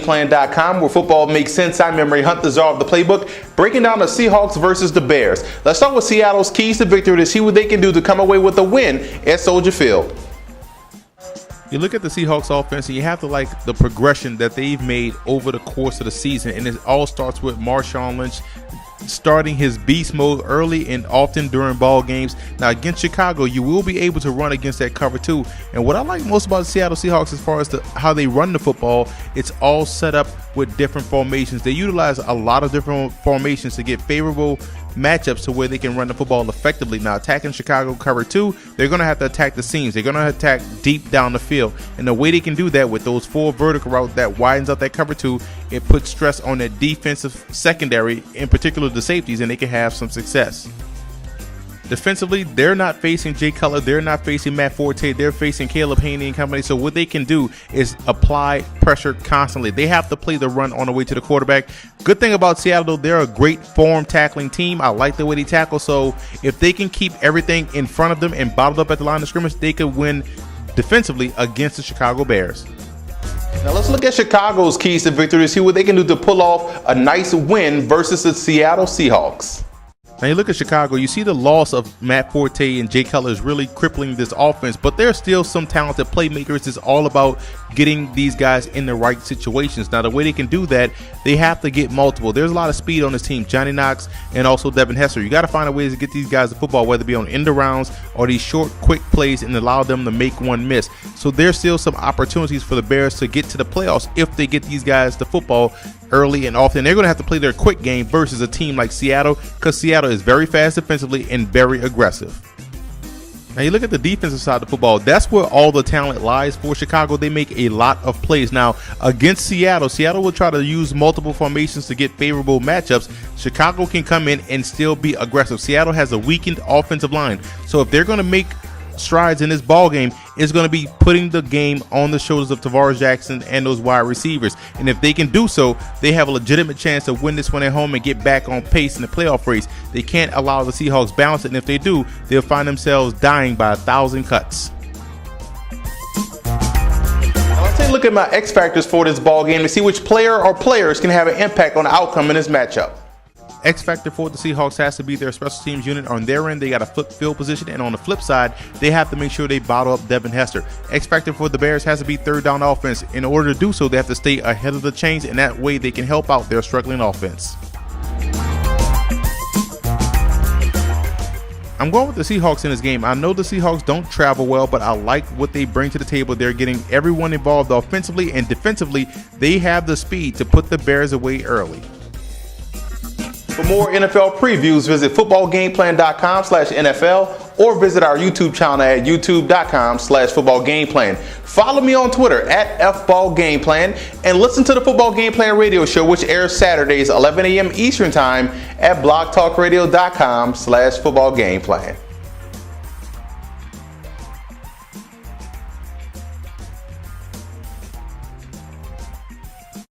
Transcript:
footballgameplan.com, where football makes sense. I'm Emery Hunt, the czar of the playbook, breaking down the Seahawks versus the Bears. Let's start with Seattle's keys to victory to see what they can do to come away with a win at Soldier Field. You look at the Seahawks offense and you have to like the progression that they've made over the course of the season. And it all starts with Marshawn Lynch starting his beast mode early and often during ball games. Now against Chicago, you will be able to run against that cover too. And what I like most about the Seattle Seahawks as far as how they run the football, it's all set up with different formations. They utilize a lot of different formations to get favorable matchups to where they can run the football effectively. Now attacking Chicago cover 2, they're going to have to attack the seams. They're going to attack deep down the field. And the way they can do that with those 4 vertical routes that widens out that cover 2, it puts stress on that defensive secondary, in particular the safeties, and they can have some success. Defensively, they're not facing Jay Cutler, they're not facing Matt Forte, they're facing Caleb Haney and company. So what they can do is apply pressure constantly. They have to play the run on the way to the quarterback. Good thing about Seattle, they're a great form tackling team. I like the way they tackle. So if they can keep everything in front of them and bottled up at the line of scrimmage, they could win defensively against the Chicago Bears. Now let's look at Chicago's keys to victory to see what they can do to pull off a nice win versus the Seattle Seahawks. Now you look at Chicago, you see the loss of Matt Forte and Jay Cutler is really crippling this offense, but there's still some talented playmakers. It's all about getting these guys in the right situations. Now the way they can do that, they have to get multiple. There's a lot of speed on this team, Johnny Knox and also Devin Hester. You got to find a way to get these guys the football, whether it be on end arounds or these short, quick plays, and allow them to make one miss. So there's still some opportunities for the Bears to get to the playoffs if they get these guys the football early and often. They're going to have to play their quick game versus a team like Seattle, because Seattle is very fast defensively and very aggressive. Now you look at the defensive side of the football, that's where all the talent lies for Chicago. They make a lot of plays. Now against Seattle, Seattle will try to use multiple formations to get favorable matchups. Chicago can come in and still be aggressive. Seattle has a weakened offensive line, so if they're going to make strides in this ball game, is going to be putting the game on the shoulders of Tavares Jackson and those wide receivers. And if they can do so, they have a legitimate chance to win this one at home and get back on pace in the playoff race. They can't allow the Seahawks balance it, and if they do, they'll find themselves dying by 1,000 cuts. Now let's take a look at my X factors for this ball game to see which player or players can have an impact on the outcome in this matchup. X factor for the Seahawks has to be their special teams unit. On their end, they got to flip field position, and on the flip side, they have to make sure they bottle up Devin Hester. X factor for the Bears has to be third down offense. In order to do so, they have to stay ahead of the chains, and that way they can help out their struggling offense. I'm going with the Seahawks in this game. I know the Seahawks don't travel well, but I like what they bring to the table. They're getting everyone involved offensively and defensively. They have the speed to put the Bears away early. For more NFL previews, visit footballgameplan.com/NFL or visit our YouTube channel at youtube.com/footballgameplan. Follow me on Twitter at FBallGamePlan and listen to the Football Game Plan radio show, which airs Saturdays 11 a.m. Eastern Time at blogtalkradio.com/footballgameplan.